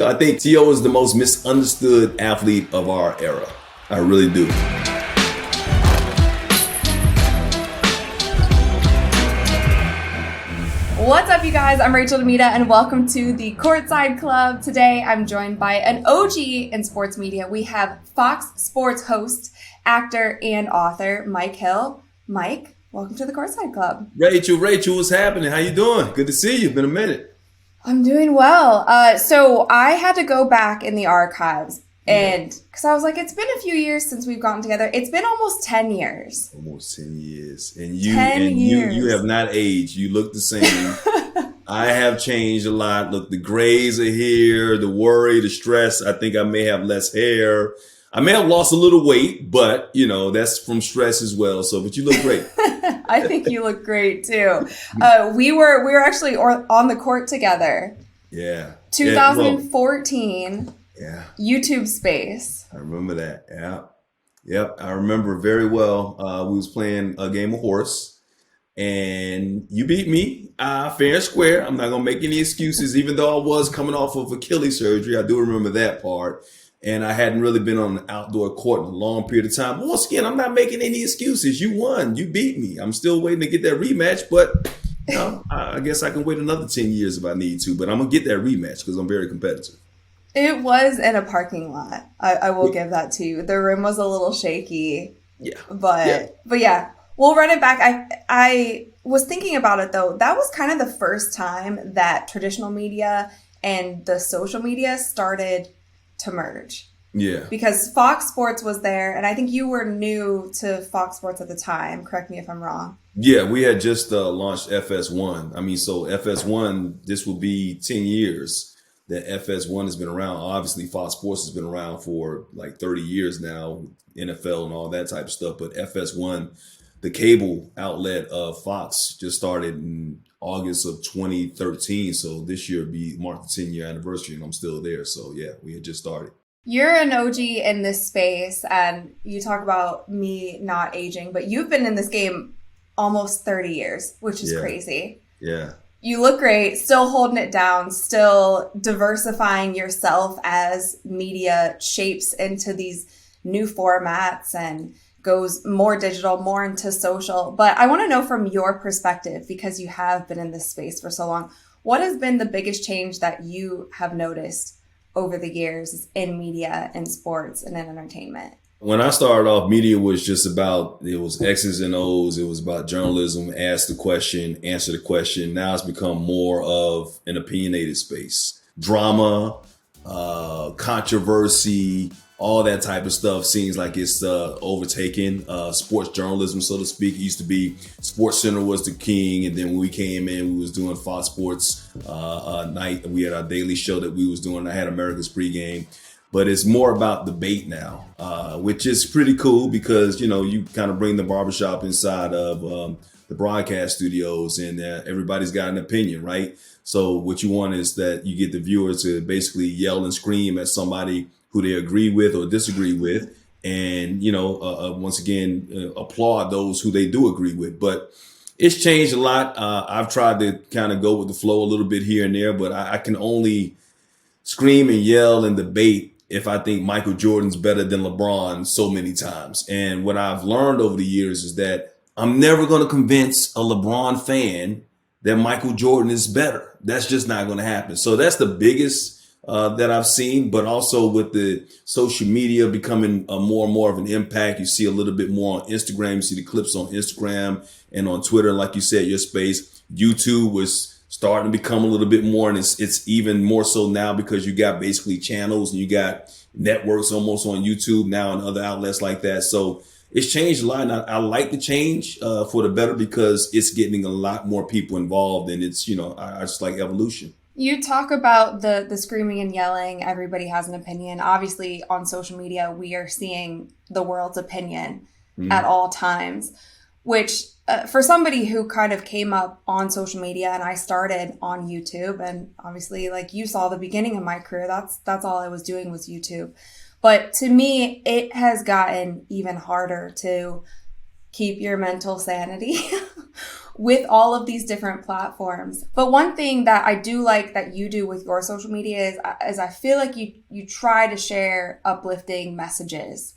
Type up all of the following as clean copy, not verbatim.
I think T.O. is the most misunderstood athlete of our era. I really do. What's up, you guys? I'm Rachel Demita, and welcome to the Courtside Club. Today, I'm joined by an OG in sports media. We have Fox Sports host, actor, and author, Mike Hill. Mike, welcome to the Courtside Club. Rachel, what's happening? How you doing? Good to see you. It's been a minute. I'm doing well. So I had to go back in the archives, and because I was like, it's been a few years since we've gotten together. It's been almost 10 years. Almost 10 years. And you have not aged. You look the same. I have changed a lot. Look, the grays are here, the worry, the stress. I think I may have less hair. I may have lost a little weight, but that's from stress as well. So, but you look great. I think you look great too. We were actually on the court together. Yeah. 2014. Yeah. YouTube space. I remember that. Yeah. Yep. I remember very well. We was playing a game of horse and you beat me fair and square. I'm not going to make any excuses, even though I was coming off of Achilles surgery. I do remember that part. And I hadn't really been on an outdoor court in a long period of time. But once again, I'm not making any excuses. You won. You beat me. I'm still waiting to get that rematch. But I guess I can wait another 10 years if I need to. But I'm going to get that rematch because I'm very competitive. It was in a parking lot. I will give that to you. The rim was a little shaky. Yeah. But yeah, we'll run it back. I was thinking about it, though. That was kind of the first time that traditional media and the social media started to merge. Yeah. Because Fox Sports was there, and I think you were new to Fox Sports at the time. Correct me if I'm wrong. Yeah, we had just launched FS1. So FS1, this will be 10 years. That FS1 has been around. Obviously, Fox Sports has been around for like 30 years now, NFL and all that type of stuff. But FS1, the cable outlet of Fox, just started in August of 2013. So this year mark the 10-year anniversary, and I'm still there. So yeah, we had just started. You're an OG in this space, and you talk about me not aging, but you've been in this game almost 30 years, which is crazy. Yeah. You look great, still holding it down, still diversifying yourself as media shapes into these new formats and goes more digital, more into social. But I want to know from your perspective, because you have been in this space for so long, what has been the biggest change that you have noticed over the years in media and sports and in entertainment? When I started off, media was just about, it was X's and O's. It was about journalism, ask the question, answer the question. Now it's become more of an opinionated space. Drama, controversy, all that type of stuff seems like it's overtaken sports journalism, so to speak. It used to be Sports Center was the king, and then when we came in, we was doing Fox Sports night. We had our daily show that we was doing. I had America's Pregame. But it's more about debate now, which is pretty cool because, you kind of bring the barbershop inside of the broadcast studios and everybody's got an opinion, right? So what you want is that you get the viewers to basically yell and scream at somebody who they agree with or disagree with. And, once again, applaud those who they do agree with. But it's changed a lot. I've tried to kind of go with the flow a little bit here and there, but I can only scream and yell and debate if I think Michael Jordan's better than LeBron so many times. And what I've learned over the years is that I'm never going to convince a LeBron fan that Michael Jordan is better. That's just not going to happen. So that's the biggest that I've seen. But also with the social media becoming more and more of an impact, you see a little bit more on Instagram. You see the clips on Instagram and on Twitter. Like you said, your space. YouTube was starting to become a little bit more, and it's even more so now because you got basically channels and you got networks almost on YouTube now and other outlets like that. So it's changed a lot, and I like the change for the better because it's getting a lot more people involved, and it's I just like evolution. You talk about the screaming and yelling. Everybody has an opinion. Obviously, on social media, we are seeing the world's opinion at all times, which for somebody who kind of came up on social media, and I started on YouTube, and obviously, like you saw the beginning of my career, that's all I was doing was YouTube. But to me, it has gotten even harder to keep your mental sanity with all of these different platforms. But one thing that I do like that you do with your social media is I feel like you try to share uplifting messages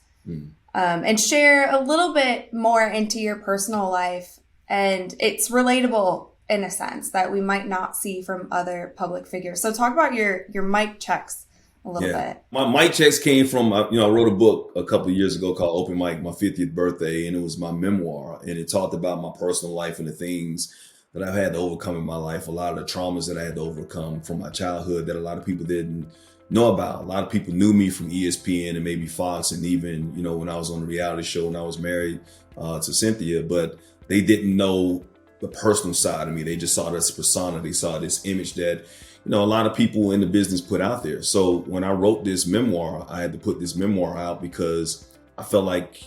and share a little bit more into your personal life. And it's relatable in a sense that we might not see from other public figures. So talk about your mic checks a little bit. My mic checks came from, I wrote a book a couple of years ago called Open Mic, my 50th birthday, and it was my memoir. And it talked about my personal life and the things that I've had to overcome in my life, a lot of the traumas that I had to overcome from my childhood that a lot of people didn't know about. A lot of people knew me from ESPN and maybe Fox, and even, when I was on the reality show and I was married to Cynthia, but they didn't know the personal side of me. They just saw this persona. They saw this image that, a lot of people in the business put out there. So when I wrote this memoir, I had to put this memoir out because I felt like,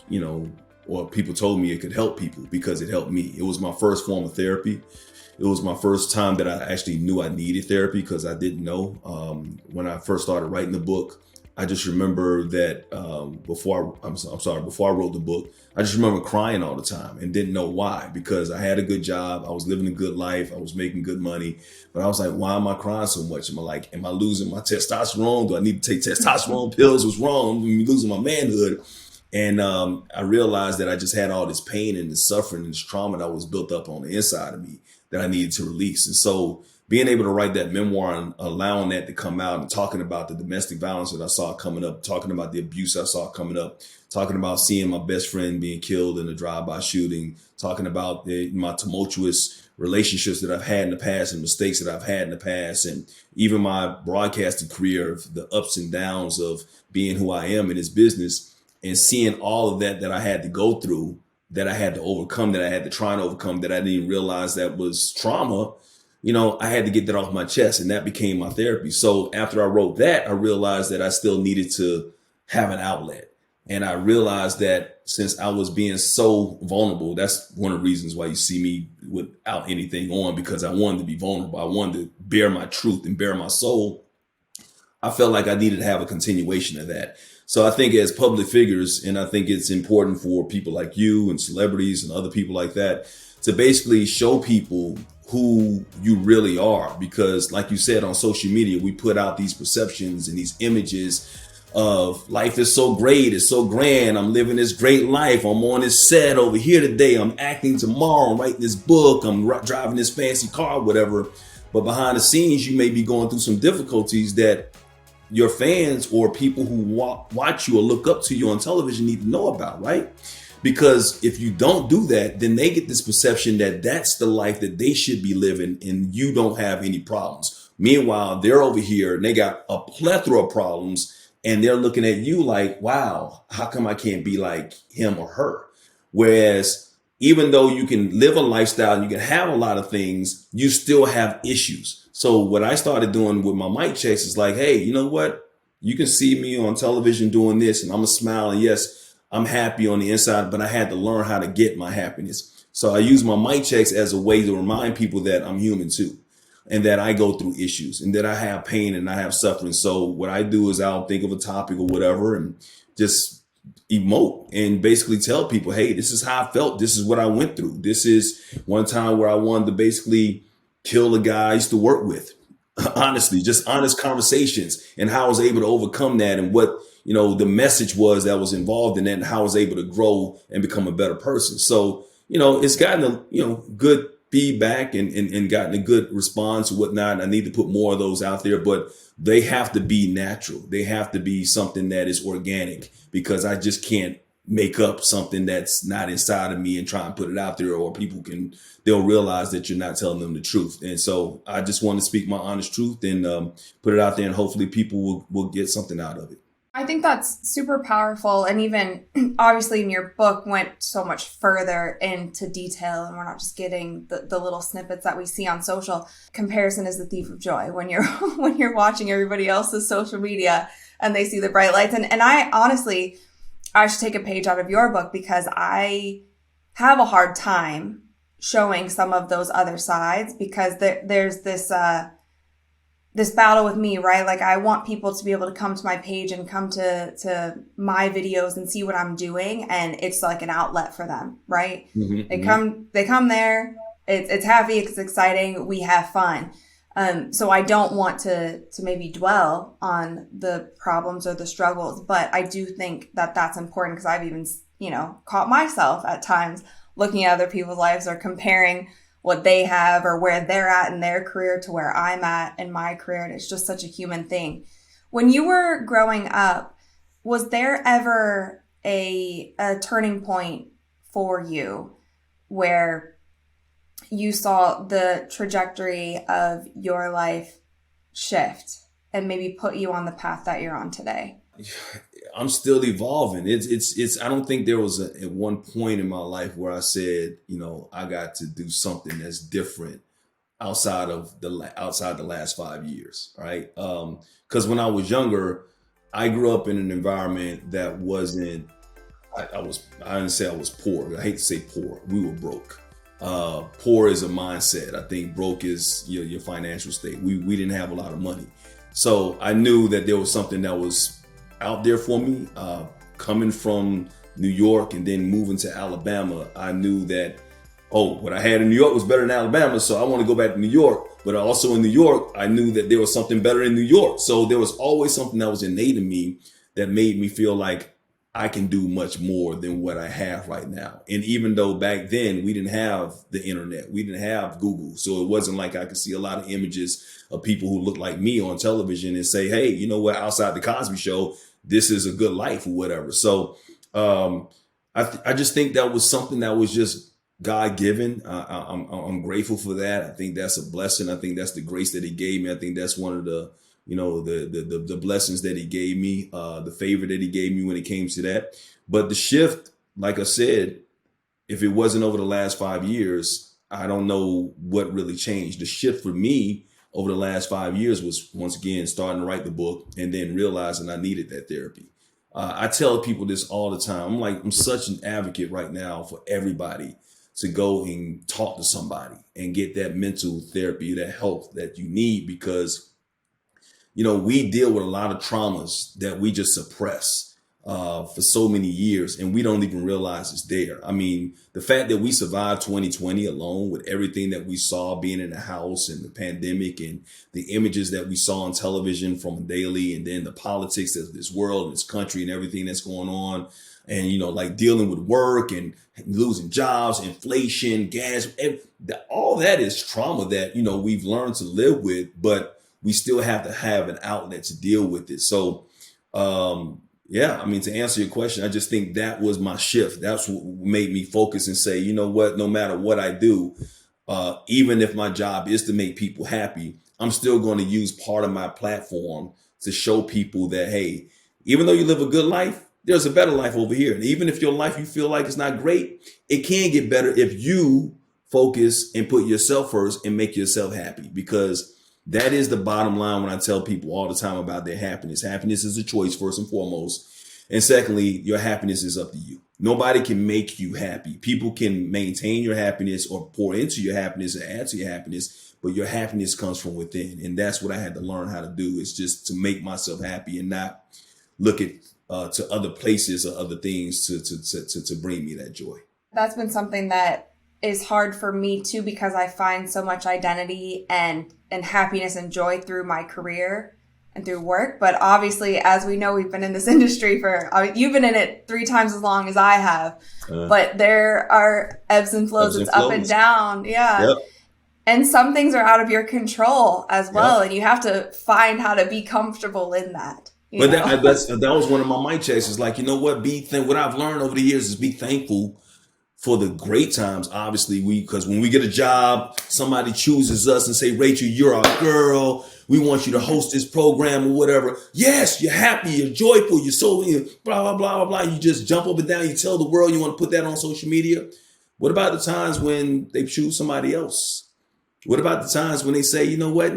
or people told me it could help people because it helped me. It was my first form of therapy. It was my first time that I actually knew I needed therapy because I didn't know. When I first started writing the book, I just remember that before I wrote the book, I just remember crying all the time and didn't know why, because I had a good job. I was living a good life. I was making good money. But I was like, why am I crying so much? Am I losing my testosterone? Do I need to take testosterone pills? What's wrong? I'm losing my manhood. And I realized that I just had all this pain and this suffering and this trauma that was built up on the inside of me that I needed to release. And so being able to write that memoir and allowing that to come out and talking about the domestic violence that I saw coming up, talking about the abuse I saw coming up, talking about seeing my best friend being killed in a drive-by shooting, talking about my tumultuous relationships that I've had in the past and mistakes that I've had in the past, and even my broadcasting career, the ups and downs of being who I am in this business, and seeing all of that I had to go through, that I had to overcome, that I had to try and overcome, that I didn't realize that was trauma. I had to get that off my chest, and that became my therapy. So after I wrote that, I realized that I still needed to have an outlet. And I realized that since I was being so vulnerable, that's one of the reasons why you see me without anything on, because I wanted to be vulnerable. I wanted to bear my truth and bear my soul. I felt like I needed to have a continuation of that. So I think as public figures, and I think it's important for people like you and celebrities and other people like that to basically show people who you really are. Because like you said, on social media, we put out these perceptions and these images of life is so great, it's so grand, I'm living this great life, I'm on this set over here today, I'm acting tomorrow, I'm writing this book, I'm driving this fancy car, whatever. But behind the scenes, you may be going through some difficulties that your fans or people who watch you or look up to you on television need to know about, right? Because if you don't do that, then they get this perception that that's the life that they should be living and you don't have any problems. Meanwhile, they're over here and they got a plethora of problems and they're looking at you like, wow, how come I can't be like him or her? Whereas even though you can live a lifestyle and you can have a lot of things, you still have issues. So what I started doing with my mic checks is like, hey, you know what? You can see me on television doing this and I'm a smile. And yes, I'm happy on the inside, but I had to learn how to get my happiness. So I use my mic checks as a way to remind people that I'm human too, and that I go through issues and that I have pain and I have suffering. So what I do is I'll think of a topic or whatever and just emote and basically tell people, hey, this is how I felt. This is what I went through. This is one time where I wanted to basically kill a guy I used to work with. Honestly, just honest conversations and how I was able to overcome that and what, the message was that was involved in that and how I was able to grow and become a better person. So, it's gotten a, good feedback and gotten a good response and whatnot. I need to put more of those out there, but they have to be natural. They have to be something that is organic, because I just can't make up something that's not inside of me and try and put it out there, or they'll realize that you're not telling them the truth. And so I just want to speak my honest truth and put it out there, and hopefully people will get something out of it. I think that's super powerful. And even obviously in your book went so much further into detail, and we're not just getting the little snippets that we see on social. Comparison is the thief of joy when you're watching everybody else's social media and they see the bright lights. And I honestly, I should take a page out of your book, because I have a hard time showing some of those other sides, because there's this battle with me, right? Like, I want people to be able to come to my page and come to my videos and see what I'm doing. And it's like an outlet for them, right? Mm-hmm, they come there, It's happy, it's exciting, we have fun. So I don't want to maybe dwell on the problems or the struggles, but I do think that that's important because I've even, caught myself at times looking at other people's lives or comparing what they have or where they're at in their career to where I'm at in my career. And it's just such a human thing. When you were growing up, was there ever a turning point for you where you saw the trajectory of your life shift and maybe put you on the path that you're on today? I'm still evolving. It's I don't think there was at one point in my life where I said, I got to do something that's different outside the last 5 years, right? Because when I was younger, I grew up in an environment that wasn't. I didn't say I was poor. I hate to say poor. We were broke. Poor is a mindset. I think broke is your financial state. We didn't have a lot of money, so I knew that there was something that was out there for me. Coming from New York and then moving to Alabama, I knew that what I had in New York was better than Alabama, so I want to go back to New York. But also in New York, I knew that there was something better in New York. So there was always something that was innate in me that made me feel like I can do much more than what I have right now. And even though back then we didn't have the internet, we didn't have Google, so it wasn't like I could see a lot of images of people who look like me on television and say, hey, you know what, outside the Cosby Show, this is a good life or whatever. So I just think that was something that was just God-given. I'm grateful for that. I think that's a blessing. I think that's the grace that he gave me. I think that's one of the the blessings that he gave me, the favor that he gave me when it came to that. But the shift, like I said, if it wasn't over the last 5 years, I don't know what really changed. The shift for me over the last 5 years was, once again, starting to write the book and then realizing I needed that therapy. I tell people this all the time. I'm such an advocate right now for everybody to go and talk to somebody and get that mental therapy, that help that you need, because we deal with a lot of traumas that we just suppress for so many years, and we don't even realize it's there. I mean, the fact that we survived 2020 alone with everything that we saw being in the house and the pandemic and the images that we saw on television from daily, and then the politics of this world and this country and everything that's going on, and, like dealing with work and losing jobs, inflation, gas, all that is trauma that, we've learned to live with, but we still have to have an outlet to deal with it. So, to answer your question, I just think that was my shift. That's what made me focus and say, you know what, no matter what I do, even if my job is to make people happy, I'm still going to use part of my platform to show people that, hey, even though you live a good life, there's a better life over here. And even if your life you feel like it's not great, it can get better if you focus and put yourself first and make yourself happy, because that is the bottom line when I tell people all the time about their happiness. Happiness is a choice, first and foremost. And secondly, your happiness is up to you. Nobody can make you happy. People can maintain your happiness or pour into your happiness and add to your happiness, but your happiness comes from within. And that's what I had to learn how to do, is just to make myself happy and not look at to other places or other things to bring me that joy. That's been something that is hard for me too, because I find so much identity and happiness and joy through my career and through work. But obviously, as we know, we've been in this industry you've been in it 3 times as long as I have, but there are ebbs and flows. It's up and down. Yeah. Yep. And some things are out of your control as well. Yep. And you have to find how to be comfortable in that. But that was one of my mic checks. It's like, what I've learned over the years is be thankful for the great times. Obviously, because when we get a job, somebody chooses us and say, Rachel, you're our girl. We want you to host this program or whatever. Yes, you're happy, you're joyful, you're so blah, blah, blah, blah, blah. You just jump up and down. You tell the world you want to put that on social media. What about the times when they choose somebody else? What about the times when they say, you know what,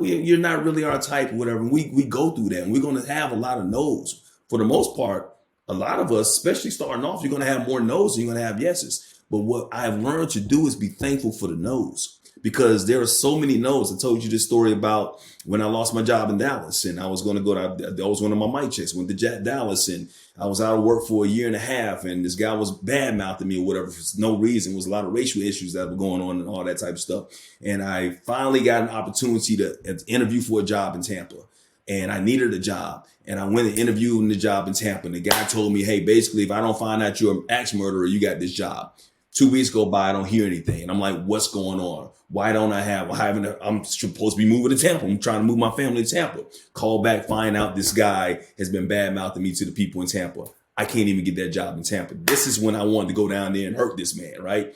you're not really our type or whatever. We go through that, and we're going to have a lot of no's. For the most part, a lot of us, especially starting off, you're going to have more no's than you're going to have yeses. But what I've learned to do is be thankful for the no's, because there are so many no's. I told you this story about when I lost my job in Dallas, and I was going to go to, that was one of my mic checks, went to Dallas, and I was out of work for a year and a half, and this guy was bad mouthing me or whatever for no reason. It was a lot of racial issues that were going on and all that type of stuff. And I finally got an opportunity to interview for a job in Tampa, and I needed a job. And I went and interviewed the job in Tampa, and the guy told me, hey, basically, if I don't find out you're an axe murderer, you got this job. 2 weeks go by, I don't hear anything. And I'm like, what's going on? Why don't I'm supposed to be moving to Tampa. I'm trying to move my family to Tampa. Call back, find out this guy has been bad mouthing me to the people in Tampa. I can't even get that job in Tampa. This is when I wanted to go down there and hurt this man, right?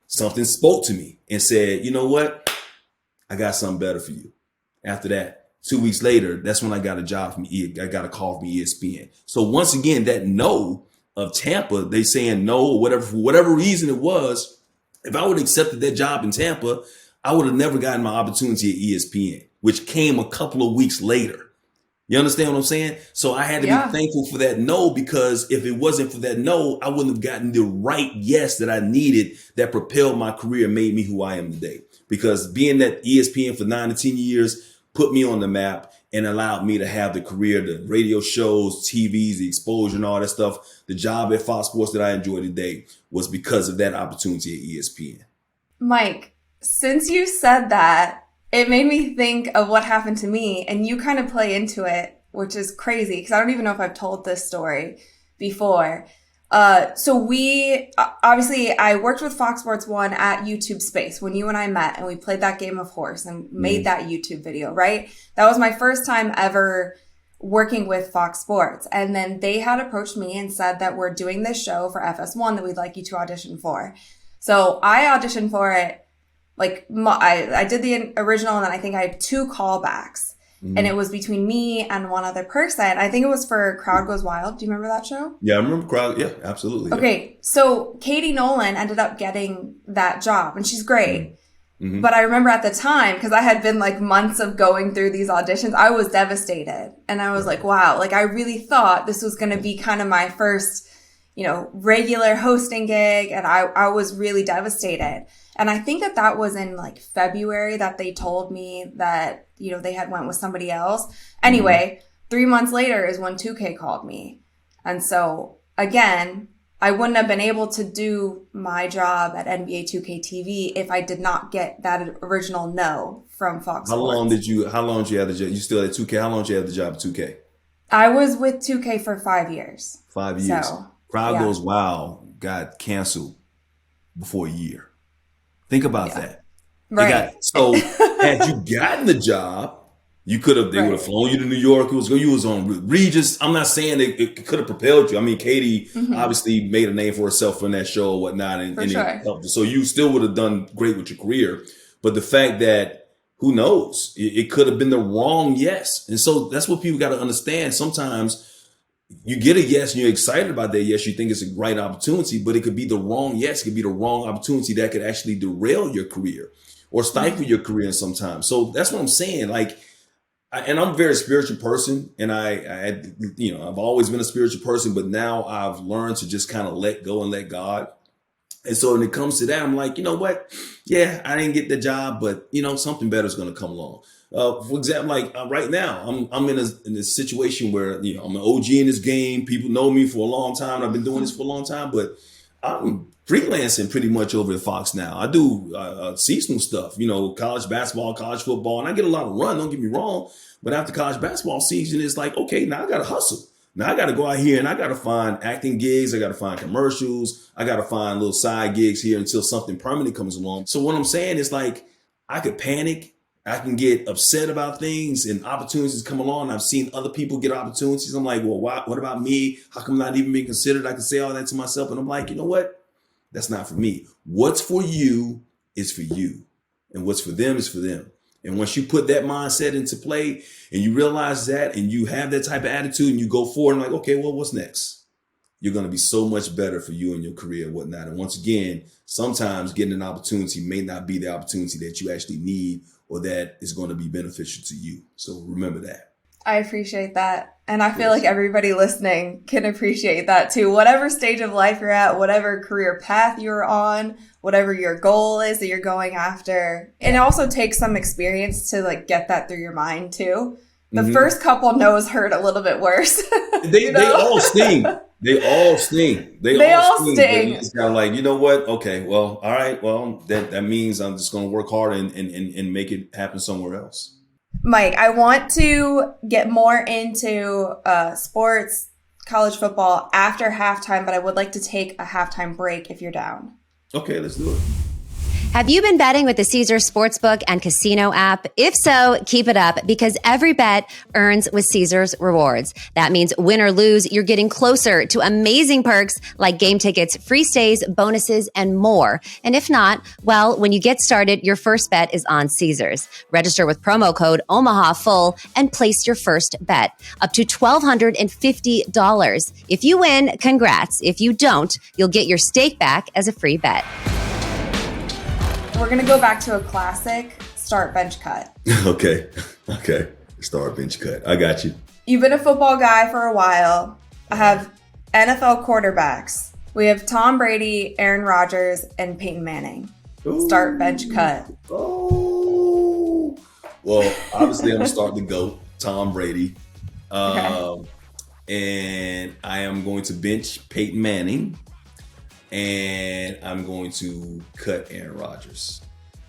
Something spoke to me and said, you know what? I got something better for you. After that, 2 weeks later, that's when I got a job I got a call from ESPN. So once again, that no of Tampa, they saying no or whatever, for whatever reason it was, if I would have accepted that job in Tampa, I would have never gotten my opportunity at ESPN, which came a couple of weeks later. You understand what I'm saying? So I had to be thankful for that no, because if it wasn't for that no, I wouldn't have gotten the right yes that I needed that propelled my career and made me who I am today. Because being at ESPN for 9 to 10 years put me on the map and allowed me to have the career, the radio shows, TVs, the exposure and all that stuff. The job at Fox Sports that I enjoy today was because of that opportunity at ESPN. Mike, since you said that, it made me think of what happened to me, and you kind of play into it, which is crazy because I don't even know if I've told this story before. So we, obviously I worked with Fox Sports 1 at YouTube Space when you and I met and we played that game of horse and made that YouTube video, right? That was my first time ever working with Fox Sports. And then they had approached me and said that we're doing this show for FS1 that we'd like you to audition for. So I auditioned for it. Like I did the original, and then I think I had 2 callbacks. And it was between me and one other person. I think it was for Crowd Goes Wild. Do you remember that show? Yeah, I remember Crowd. Yeah, absolutely. Okay, so Katie Nolan ended up getting that job, and she's great. But I remember at the time, because I had been like months of going through these auditions, I was devastated. And I was like, wow, like I really thought this was going to be kind of my first, regular hosting gig. And I was really devastated. And I think that was in like February that they told me that, they had went with somebody else. Anyway, 3 months later is when 2K called me. And so again, I wouldn't have been able to do my job at NBA 2K TV if I did not get that original no from Fox Sports. How long did you have the job? You still at 2K? How long did you have the job at 2K? I was with 2K for 5 years. 5 years. So, Crowd Goes Wild got canceled before a year. Think about that. Right. So had you gotten the job, they would have flown you to New York. You was on Regis. I'm not saying it could have propelled you. I mean, Katie obviously made a name for herself in that show or whatnot, and it helped. So you still would have done great with your career. But the fact that, who knows, it could have been the wrong yes. And so that's what people got to understand. Sometimes you get a yes and you're excited about that yes. You think it's a right opportunity, but it could be the wrong yes. It could be the wrong opportunity that could actually derail your career or stifle your career sometimes. So that's what I'm saying. And I'm a very spiritual person, and I've always been a spiritual person, but now I've learned to just kind of let go and let God. And so when it comes to that, I'm like, you know what? Yeah, I didn't get the job, but something better is going to come along. For example, right now, I'm in a situation where I'm an OG in this game. People know me for a long time. I've been doing this for a long time, but I'm freelancing pretty much over at Fox now. I do seasonal stuff, college basketball, college football, and I get a lot of run. Don't get me wrong, but after college basketball season, it's like, okay, now I got to hustle. Now I got to go out here and I got to find acting gigs. I got to find commercials. I got to find little side gigs here until something permanent comes along. So what I'm saying is I could panic. I can get upset about things and opportunities come along. I've seen other people get opportunities. I'm like, well, what about me? How come I'm not even being considered? I can say all that to myself. And I'm like, you know what? That's not for me. What's for you is for you. And what's for them is for them. And once you put that mindset into play and you realize that and you have that type of attitude and you go forward and like, okay, well, what's next? You're going to be so much better for you and your career and whatnot. And once again, sometimes getting an opportunity may not be the opportunity that you actually need or that is going to be beneficial to you. So remember that. I appreciate that. And I feel like everybody listening can appreciate that too. Whatever stage of life you're at, whatever career path you're on, whatever your goal is that you're going after. And it also takes some experience to like get that through your mind too. The first couple no's hurt a little bit worse. They all sting. They all sting. They all sting. It's kind of like, you know what? Okay, well, all right. Well, that means I'm just going to work hard and make it happen somewhere else. Mike, I want to get more into sports, college football after halftime, but I would like to take a halftime break if you're down. Okay, let's do it. Have you been betting with the Caesars Sportsbook and Casino app? If so, keep it up because every bet earns with Caesars Rewards. That means win or lose, you're getting closer to amazing perks like game tickets, free stays, bonuses, and more. And if not, well, when you get started, your first bet is on Caesars. Register with promo code OMAHAFULL and place your first bet up to $1,250. If you win, congrats. If you don't, you'll get your stake back as a free bet. We're going to go back to a classic start bench cut. Okay. Start bench cut. I got you. You've been a football guy for a while. I have NFL quarterbacks. We have Tom Brady, Aaron Rodgers, and Peyton Manning. Ooh. Start bench cut. Oh. Well, obviously I'm going to start the GOAT, Tom Brady. Okay. And I am going to bench Peyton Manning. And I'm going to cut Aaron Rodgers.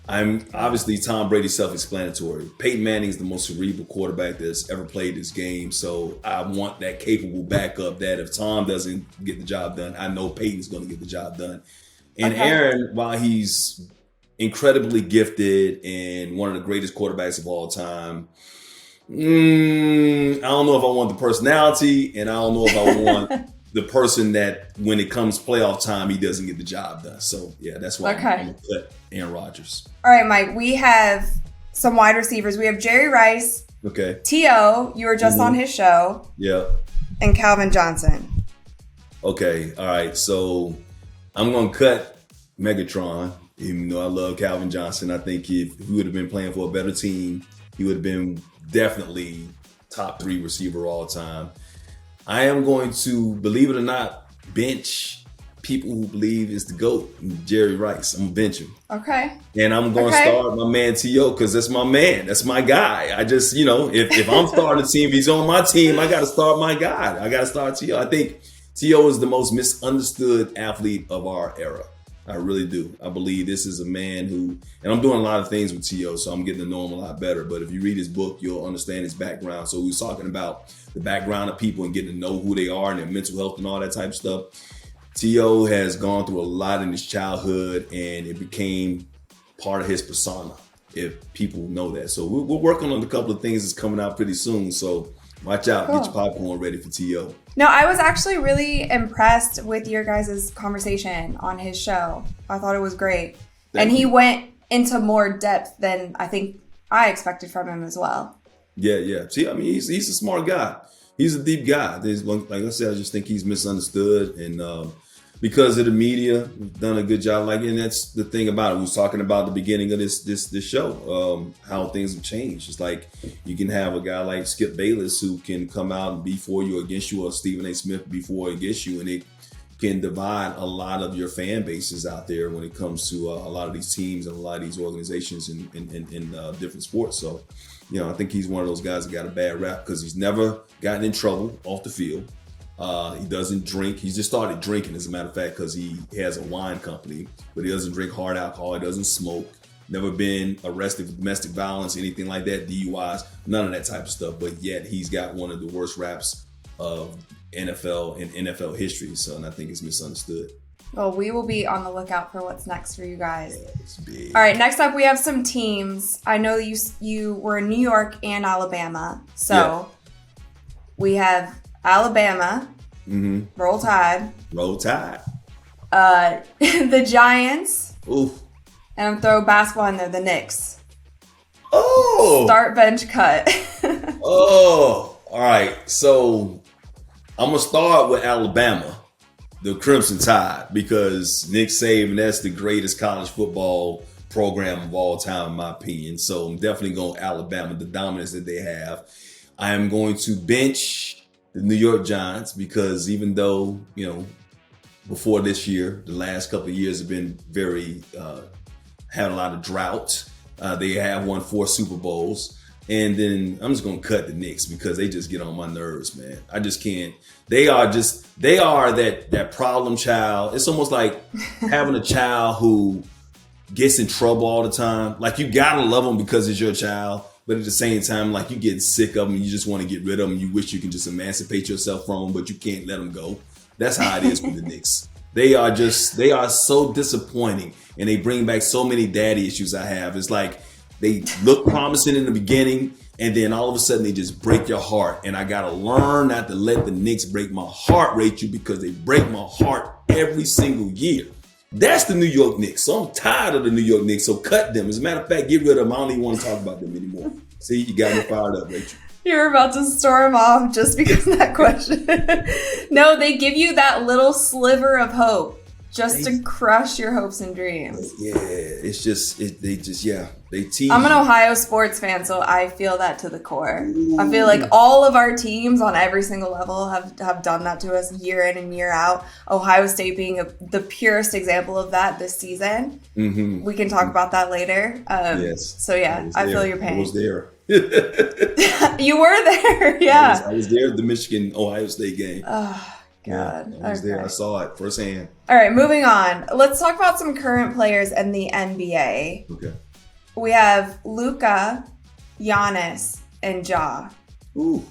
I'm obviously Tom Brady, self-explanatory. Peyton Manning is the most cerebral quarterback that's ever played this game. So I want that capable backup that if Tom doesn't get the job done, I know Peyton's going to get the job done. And Aaron, while he's incredibly gifted and one of the greatest quarterbacks of all time, I don't know if I want the personality, and I don't know if I want the person that when it comes playoff time, he doesn't get the job done. So, yeah, that's why I'm going to cut Aaron Rodgers. All right, Mike, we have some wide receivers. We have Jerry Rice. Okay. T.O., you were just on his show. Yeah. And Calvin Johnson. Okay. All right. So I'm going to cut Megatron, even though I love Calvin Johnson. I think if he would have been playing for a better team, he would have been definitely top 3 receiver all time. I am going to, believe it or not, bench people who believe it's the GOAT, Jerry Rice. I'm going to bench him. Okay. And I'm going to start my man T.O. because that's my man. That's my guy. I just, if I'm starting a team, if he's on my team, I got to start my guy. I got to start T.O. I think T.O. is the most misunderstood athlete of our era. I really do. I believe this is a man who, and I'm doing a lot of things with T.O., so I'm getting to know him a lot better. But if you read his book, you'll understand his background. So we was talking about the background of people and getting to know who they are and their mental health and all that type of stuff. T.O. has gone through a lot in his childhood, and it became part of his persona, if people know that. So we're working on a couple of things that's coming out pretty soon. So watch out. Get your popcorn ready for T.O. No, I was actually really impressed with your guys' conversation on his show. I thought it was great. And he went into more depth than I think I expected from him as well. Yeah. See, I mean, he's a smart guy. He's a deep guy. Like I said, I just think he's misunderstood. And because of the media, we've done a good job. And that's the thing about it. We was talking about the beginning of this show, how things have changed. It's like you can have a guy like Skip Bayless who can come out and be for you or against you, or Stephen A. Smith be for or against you, and it can divide a lot of your fan bases out there when it comes to a lot of these teams and a lot of these organizations in different sports. So, I think he's one of those guys that got a bad rap because he's never gotten in trouble off the field. He doesn't drink. He's just started drinking, as a matter of fact, because he has a wine company, but he doesn't drink hard alcohol. He doesn't smoke. Never been arrested for domestic violence, anything like that, DUIs, none of that type of stuff. But yet he's got one of the worst raps of NFL and NFL history. So, and I think it's misunderstood. Well, we will be on the lookout for what's next for you guys. Yeah, it's big. All right, next up we have some teams. I know you were in New York and Alabama. So we have Alabama, Roll Tide. Roll Tide. The Giants. Oof. And I'm throwing basketball in there, the Knicks. Oh. Start bench cut. Oh. All right. So I'm going to start with Alabama, the Crimson Tide, because Nick Saban, that's the greatest college football program of all time, in my opinion. So I'm definitely going Alabama, the dominance that they have. I am going to bench the New York Giants because even though, before this year, the last couple of years have been very, had a lot of drought. They have won 4 Super Bowls. And then I'm just going to cut the Knicks because they just get on my nerves, man. I just can't. They are that problem child. It's almost like having a child who gets in trouble all the time. Like, you got to love them because it's your child. But at the same time, like, you get sick of them. You just want to get rid of them. You wish you can just emancipate yourself from them, but you can't let them go. That's how it is with the Knicks. They are so disappointing. And they bring back so many daddy issues I have. It's like, they look promising in the beginning, and then all of a sudden they just break your heart. And I gotta learn not to let the Knicks break my heart, Rachel, because they break my heart every single year. That's the New York Knicks. So I'm tired of the New York Knicks. So cut them. As a matter of fact, get rid of them. I don't even want to talk about them anymore. See, you got me fired up, Rachel. You're about to storm off just because of that question. No, they give you that little sliver of hope just to crush your hopes and dreams. Yeah, it's just, they tease. I'm an Ohio sports fan, so I feel that to the core. I feel like all of our teams on every single level have done that to us year in and year out. Ohio State being the purest example of that this season. Mm-hmm. We can talk about that later. Yes. So yeah, I feel your pain. I was there. You were there, yeah. I was there at the Michigan-Ohio State game. Oh, God. Yeah, I was there. I saw it firsthand. All right, moving on. Let's talk about some current players in the NBA. Okay. We have Luka, Giannis, and Ja. Ooh.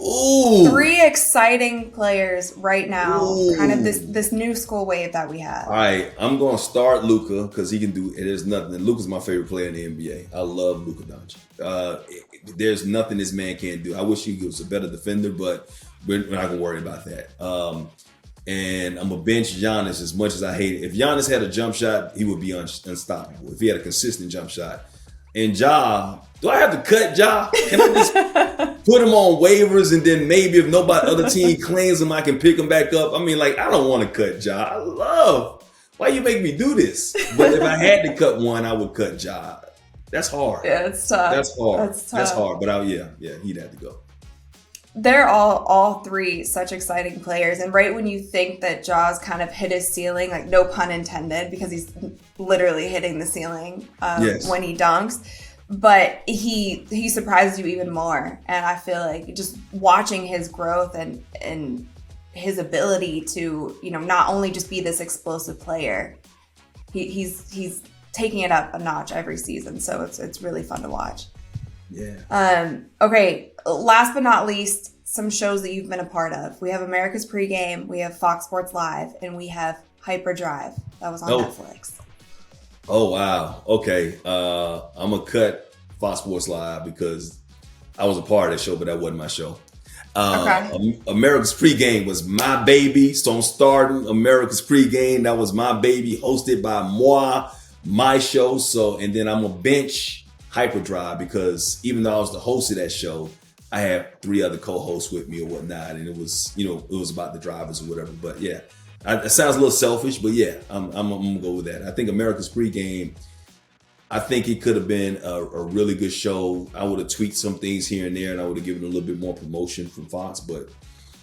3 exciting players right now. Ooh. Kind of this new school wave that we have. All right, I'm going to start Luka because he can do it. There's nothing. Luka's my favorite player in the NBA. I love Luka Doncic. There's nothing this man can't do. I wish he was a better defender, but we're not going to worry about that. And I'm going to bench Giannis as much as I hate it. If Giannis had a jump shot, he would be unstoppable. If he had a consistent jump shot. And Ja, do I have to cut Ja? Can I just put him on waivers and then maybe if nobody other team claims him, I can pick him back up? I mean, like, I don't want to cut Ja. Why you make me do this? But if I had to cut one, I would cut Ja. That's hard. Yeah, it's tough. That's hard. That's hard. But he'd have to go. They're all 3 such exciting players. And right when you think that Ja's kind of hit his ceiling, like no pun intended, because he's literally hitting the ceiling when he dunks. But he surprises you even more. And I feel like just watching his growth and his ability to, not only just be this explosive player, he's taking it up a notch every season. So it's really fun to watch. Yeah. Okay. Last but not least, some shows that you've been a part of. We have America's Pregame, we have Fox Sports Live, and we have Hyperdrive. That was on Netflix. Oh, wow. Okay. I'm going to cut Fox Sports Live because I was a part of that show, but that wasn't my show. America's Pregame was my baby. So I'm starting America's Pregame. That was my baby, hosted by moi, my show. And then I'm going to bench Hyperdrive because even though I was the host of that show, I had 3 other co-hosts with me or whatnot, and it was about the drivers or whatever. But yeah, it sounds a little selfish, but yeah, I'm gonna go with that. I think America's Pregame, I think it could have been a really good show. I would have tweaked some things here and there, and I would have given it a little bit more promotion from Fox. But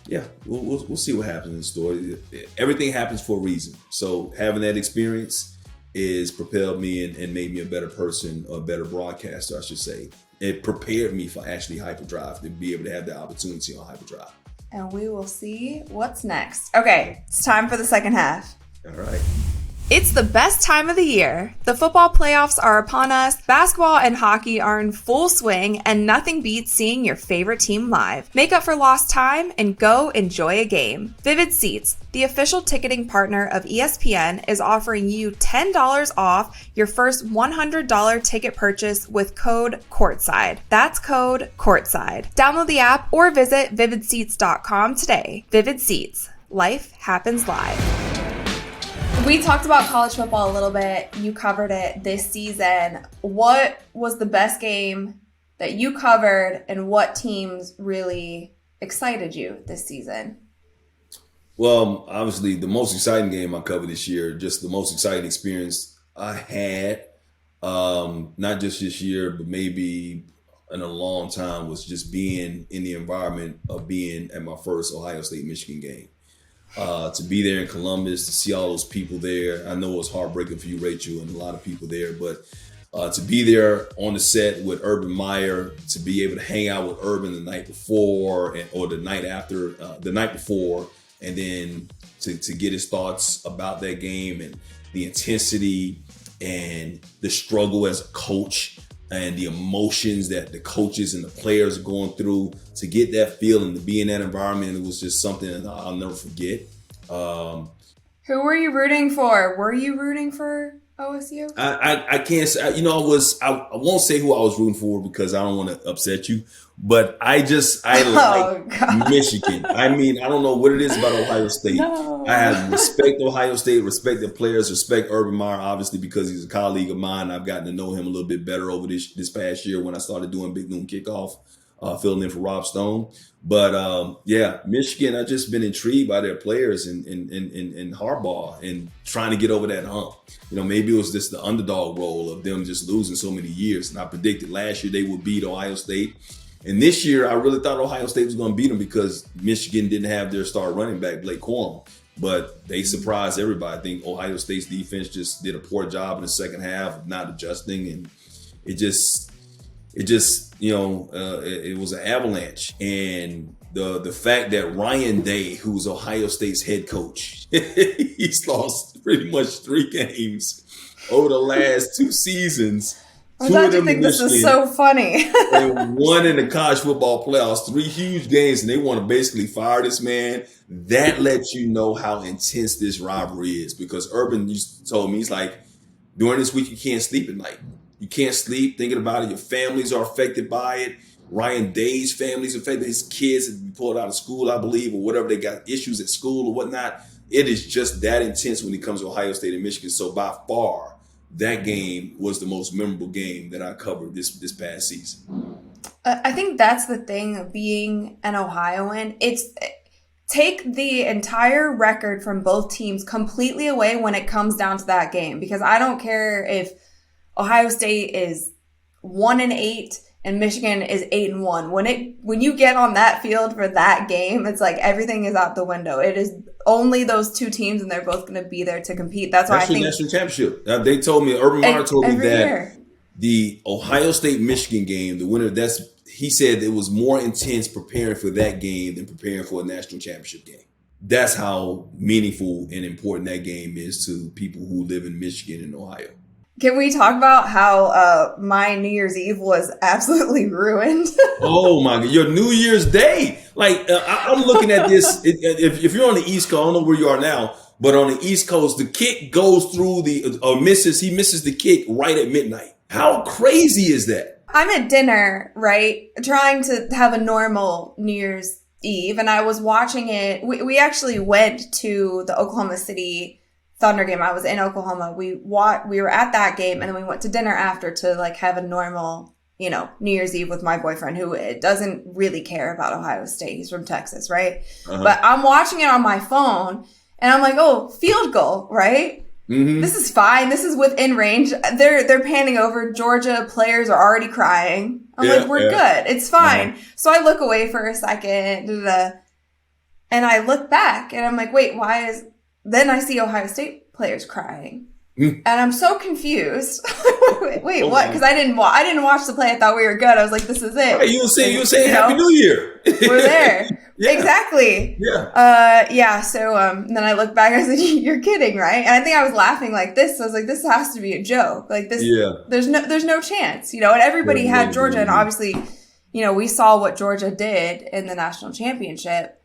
yeah, we'll see what happens in the story. Everything happens for a reason. So having that experience is propelled me and made me a better person, or a better broadcaster, I should say. It prepared me for actually Hyperdrive, to be able to have the opportunity on Hyperdrive. And we will see what's next. Okay, it's time for the second half. All right. It's the best time of the year. The football playoffs are upon us, basketball and hockey are in full swing, and nothing beats seeing your favorite team live. Make up for lost time and go enjoy a game. Vivid Seats, the official ticketing partner of ESPN, is offering you $10 off your first $100 ticket purchase with code Courtside. That's code Courtside. Download the app or visit vividseats.com today. Vivid Seats. Life happens live. We talked about college football a little bit. You covered it this season. What was the best game that you covered, and what teams really excited you this season? Well, obviously, the most exciting game I covered this year, just the most exciting experience I had, not just this year, but maybe in a long time was just being in the environment of being at my first Ohio State-Michigan game. To be there in Columbus, to see all those people there. I know it was heartbreaking for you, Rachel, and a lot of people there, but to be there on the set with Urban Meyer, to be able to hang out with Urban the night before or the night after, the night before, and then to get his thoughts about that game and the intensity and the struggle as a coach and the emotions that the coaches and the players are going through, to get that feeling, to be in that environment, it was just something that I'll never forget. Who were you rooting for? Were you rooting for OSU? I can't say, I won't say who I was rooting for because I don't want to upset you, but I like Michigan. I mean, I don't know what it is about Ohio State. No. I have respect Ohio State, respect the players, respect Urban Meyer, obviously, because he's a colleague of mine. I've gotten to know him a little bit better over this past year when I started doing Big Noon Kickoff, filling in for Rob Stone. But Michigan, I've just been intrigued by their players and Harbaugh and trying to get over that hump. Maybe it was just the underdog role of them just losing so many years. And I predicted last year they would beat Ohio State. And this year, I really thought Ohio State was going to beat them because Michigan didn't have their star running back, Blake Corum. But they surprised everybody. I think Ohio State's defense just did a poor job in the second half of not adjusting. And it was an avalanche. And the fact that Ryan Day, who's Ohio State's head coach, he's lost pretty much 3 games over the last 2 seasons. I thought you think this is so funny. And 1 in the college football playoffs, 3 huge games, and they want to basically fire this man. That lets you know how intense this rivalry is, because Urban told me, he's like, during this week, you can't sleep at night. You can't sleep thinking about it. Your families are affected by it. Ryan Day's family's affected. His kids have been pulled out of school, I believe, or whatever. They got issues at school or whatnot. It is just that intense when it comes to Ohio State and Michigan. So by far, that game was the most memorable game that I covered this past season. I think that's the thing of being an Ohioan. It's take the entire record from both teams completely away when it comes down to that game, because I don't care if Ohio State is 1-8 and Michigan is 8-1. When you get on that field for that game, it's like everything is out the window. It is only those 2 teams, and they're both going to be there to compete. That's why I think national championship. They told me, Urban Meyer told me that year. The Ohio State Michigan game, the winner, he said it was more intense preparing for that game than preparing for a national championship game. That's how meaningful and important that game is to people who live in Michigan and Ohio. Can we talk about how my New Year's Eve was absolutely ruined? Oh my God, your New Year's Day. Like, I'm looking at this. If you're on the East Coast, I don't know where you are now, but on the East Coast, the kick goes through he misses the kick right at midnight. How crazy is that? I'm at dinner, right? Trying to have a normal New Year's Eve, and I was watching it. We actually went to the Oklahoma City Thunder game. I was in Oklahoma. We were at that game, and then we went to dinner after to like have a normal, New Year's Eve with my boyfriend, who doesn't really care about Ohio State. He's from Texas, right? Uh-huh. But I'm watching it on my phone, and I'm like, oh, field goal, right? Mm-hmm. This is fine. This is within range. They're panning over. Georgia players are already crying. I'm like, we're good. It's fine. Uh-huh. So I look away for a second, and I look back, and I'm like, wait, why is... Then I see Ohio State players crying, and I'm so confused. wait, what? Because I didn't watch the play. I thought we were good. I was like, "This is it." Right, you were saying Happy New Year. We're there. Yeah. Exactly. Yeah. So then I look back. I said, "You're kidding, right?" And I think I was laughing like this. I was like, "This has to be a joke. Like this. Yeah. There's no chance, And everybody had Georgia, and obviously, we saw what Georgia did in the national championship.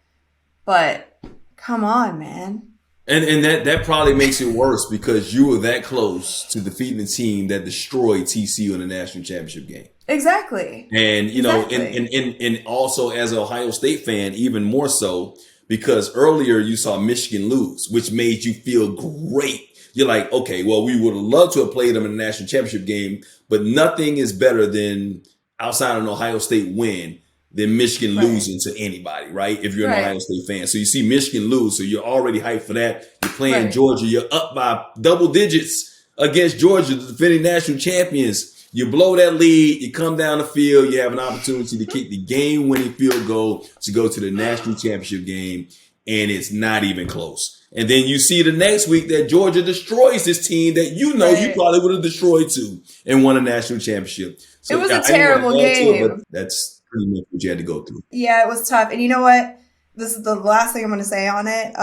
But come on, man. And that probably makes it worse because you were that close to defeating the team that destroyed TCU in the national championship game. Exactly. And, and also as an Ohio State fan, even more so, because earlier you saw Michigan lose, which made you feel great. You're like, okay, well, we would have loved to have played them in the national championship game, but nothing is better than outside of an Ohio State win than Michigan losing to anybody, right? If you're an Ohio State fan. So you see Michigan lose, so you're already hyped for that. You're playing Georgia. You're up by double digits against Georgia, the defending national champions. You blow that lead, you come down the field, you have an opportunity to kick the game-winning field goal to go to the national championship game, and it's not even close. And then you see the next week that Georgia destroys this team that you probably would have destroyed too and won a national championship. So, it was a terrible game. But that's pretty much what you had to go through. Yeah, it was tough. And you know what? This is the last thing I'm going to say on it.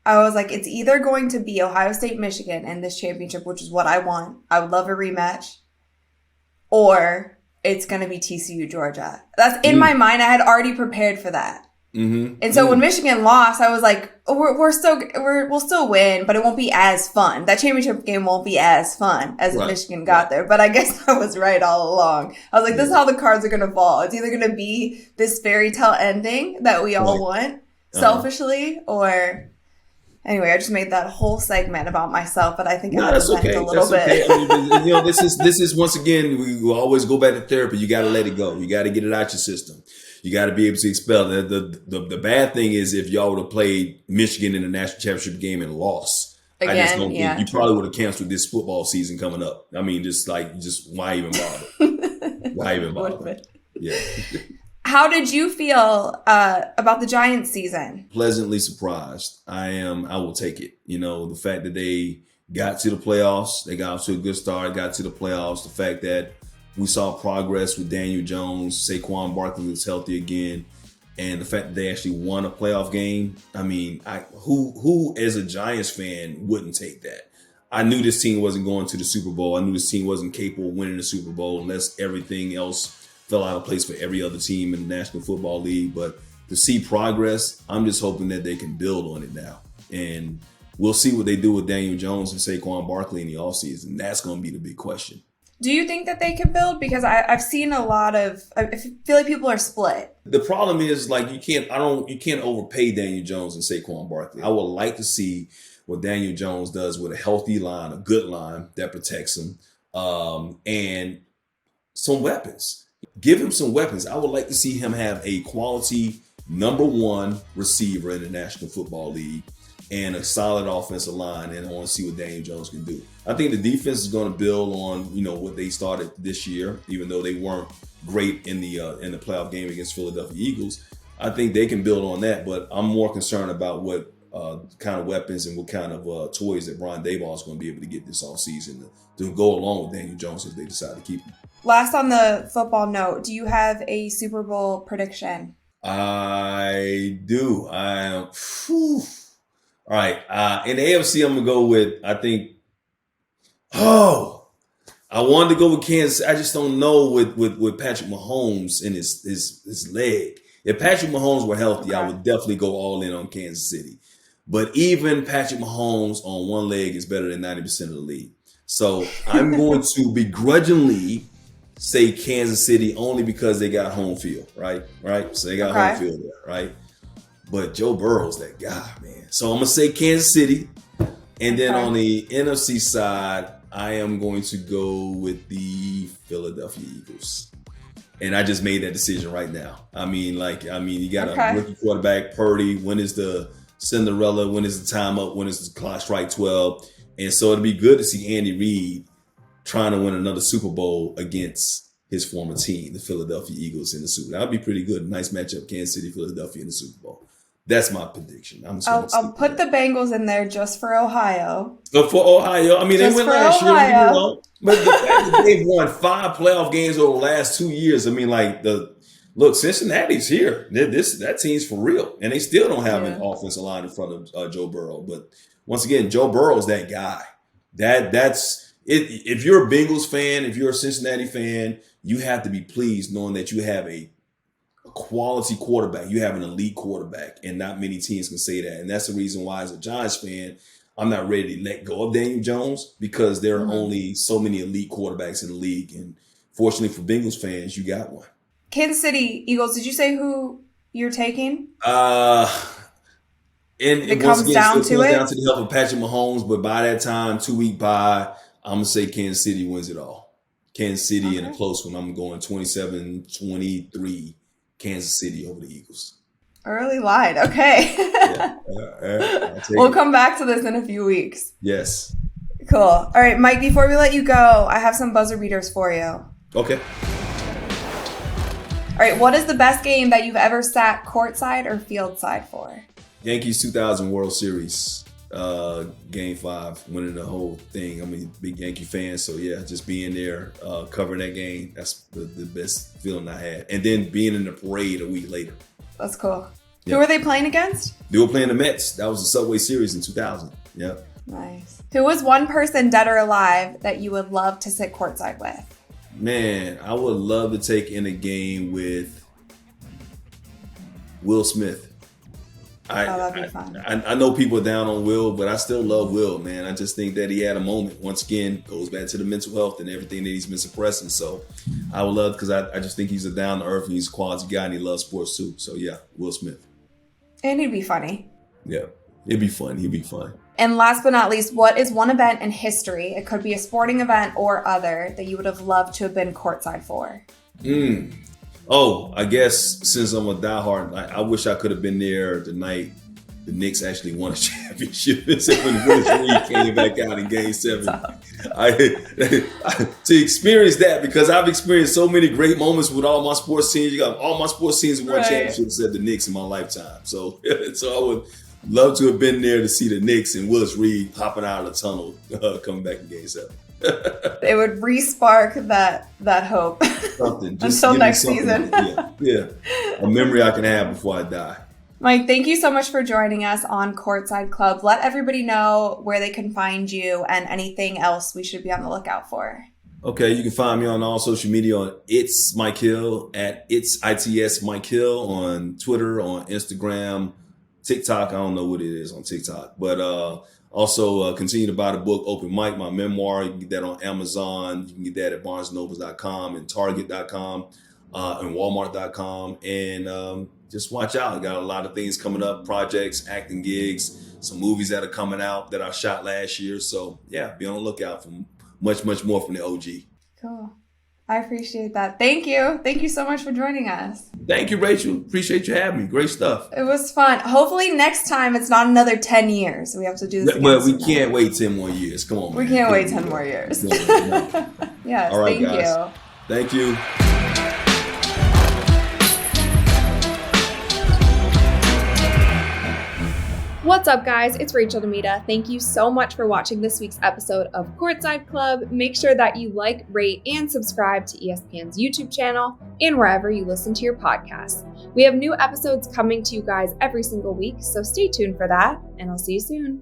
I was like, it's either going to be Ohio State, Michigan in this championship, which is what I want. I would love a rematch. Or it's going to be TCU, Georgia. That's in my mind. I had already prepared for that. Mm-hmm. And so when Michigan lost, I was like, we'll still win, but it won't be as fun. That championship game won't be as fun as if Michigan got there. But I guess I was right all along. I was like, this is how the cards are going to fall. It's either going to be this fairy tale ending that we all want selfishly, or... Anyway, I just made that whole segment about myself, but I think I that's okay. A little bit. Okay. I mean, this is once again, we always go back to therapy. You got to let it go. You got to get it out your system. You got to be able to expel it. The bad thing is if y'all would have played Michigan in the national championship game and lost, I just don't think you probably would have canceled this football season coming up. I mean, just why even bother? Why even bother? Yeah. How did you feel about the Giants season? Pleasantly surprised. I will take it. You know, the fact that they got to the playoffs, they got off to a good start, got to the playoffs. The fact that we saw progress with Daniel Jones, Saquon Barkley was healthy again, and the fact that they actually won a playoff game. I mean, who as a Giants fan wouldn't take that? I knew this team wasn't going to the Super Bowl. I knew this team wasn't capable of winning the Super Bowl unless everything else fell out of place for every other team in the National Football League. But to see progress, I'm just hoping that they can build on it now. And we'll see what they do with Daniel Jones and Saquon Barkley in the offseason. That's going to be the big question. Do you think that they can build? Because I've seen a lot of, I feel like people are split. The problem is you can't overpay Daniel Jones and Saquon Barkley. I would like to see what Daniel Jones does with a healthy line, a good line that protects him, and some weapons. Give him some weapons. I would like to see him have a quality number one receiver in the National Football League and a solid offensive line, and I want to see what Daniel Jones can do. I think the defense is going to build on, what they started this year, even though they weren't great in the playoff game against Philadelphia Eagles. I think they can build on that, but I'm more concerned about what kind of weapons and what kind of toys that Brian Daboll is going to be able to get this offseason to go along with Daniel Jones if they decide to keep him. Last on the football note, do you have a Super Bowl prediction? I do. All right. In the AFC, I'm going to go with, I think, I wanted to go with Kansas. I just don't know with Patrick Mahomes and his leg. If Patrick Mahomes were healthy, I would definitely go all in on Kansas City. But even Patrick Mahomes on one leg is better than 90% of the league. So I'm going to begrudgingly say Kansas City only because they got home field, right? So they got home field there, right? But Joe Burrow's that guy, man. So I'm going to say Kansas City. And then on the NFC side, I am going to go with the Philadelphia Eagles. And I just made that decision right now. I mean, you got a rookie quarterback, Purdy. When is the Cinderella? When is the time up? When is the clock strike 12? And so it'd be good to see Andy Reid trying to win another Super Bowl against his former team, the Philadelphia Eagles, in the Super Bowl. That would be pretty good. Nice matchup, Kansas City, Philadelphia in the Super Bowl. That's my prediction. I'll put the Bengals in there just for Ohio. For Ohio, I mean, they went last year. But the fact that they've won 5 playoff games over the last 2 years, I mean, Cincinnati's here. That team's for real, and they still don't have an offensive line in front of Joe Burrow. But once again, Joe Burrow's that guy. That's it. If you're a Bengals fan, if you're a Cincinnati fan, you have to be pleased knowing that you have a quality quarterback. You have an elite quarterback, and not many teams can say that. And that's the reason why, as a Giants fan, I'm not ready to let go of Daniel Jones, because there are only so many elite quarterbacks in the league. And fortunately for Bengals fans, you got one. Kansas City Eagles, did you say who you're taking? It comes down to the help of Patrick Mahomes, but by that time, 2-week bye, I'm going to say Kansas City wins it all. Kansas City in a close one. I'm going 27-23, Kansas City over the Eagles. Early line. Okay. We'll come back to this in a few weeks. Yes. Cool. All right, Mike, before we let you go, I have some buzzer beaters for you. Okay. All right, what is the best game that you've ever sat courtside or field side for? Yankees 2000 World Series, Game 5, winning the whole thing. I'm a big Yankee fan, so yeah, just being there, covering that game, that's the best feeling I had. And then being in the parade a week later. That's cool. Yeah. Who were they playing against? They were playing the Mets. That was the Subway Series in 2000. Yeah. Nice. Who was one person, dead or alive, that you would love to sit courtside with? Man, I would love to take in a game with Will Smith. That'd be fun. I know people are down on Will, but I still love Will, man. I just think that he had a moment. Once again, goes back to the mental health and everything that he's been suppressing. So I would love, because I just think he's a down to earth and he's a quality guy and he loves sports too. So yeah, Will Smith. And he'd be funny. Yeah, it'd be fun. He'd be fun. And last but not least, what is one event in history, it could be a sporting event or other, that you would have loved to have been courtside for? Oh, I guess since I'm a diehard, I wish I could have been there the night the Knicks actually won a championship. Except when Willis Reed came back out in Game 7. To experience that, because I've experienced so many great moments with all my sports teams. You got all my sports teams who won championships at the Knicks in my lifetime. So I would love to have been there to see the Knicks and Willis Reed hopping out of the tunnel, coming back in Game 7. It would re-spark that hope. Something. Just until next season. Yeah. A memory I can have before I die. Mike, thank you so much for joining us on Courtside Club. Let everybody know where they can find you and anything else we should be on the lookout for. Okay, you can find me on all social media on It's Mike Hill, at It's ITS Mike Hill, on Twitter, on Instagram, TikTok. I don't know what it is on TikTok, but also continue to buy the book Open Mic, my memoir. You can get that on Amazon. You can get that at BarnesandNobles.com and Target.com and Walmart.com. And just watch out. I got a lot of things coming up, projects, acting gigs, some movies that are coming out that I shot last year. So yeah, be on the lookout for much, much more from the OG. Cool. I appreciate that. Thank you. Thank you so much for joining us. Thank you, Rachel. Appreciate you having me. Great stuff. It was fun. Hopefully next time it's not another 10 years. We have to do this again. Well, we can't wait 10 more years. Come on, man. We can't wait 10 more years. Yes, all right, thank guys. you. Thank you. What's up, guys? It's Rachel Demita. Thank you so much for watching this week's episode of Courtside Club. Make sure that you like, rate, and subscribe to ESPN's YouTube channel and wherever you listen to your podcasts. We have new episodes coming to you guys every single week, so stay tuned for that, and I'll see you soon.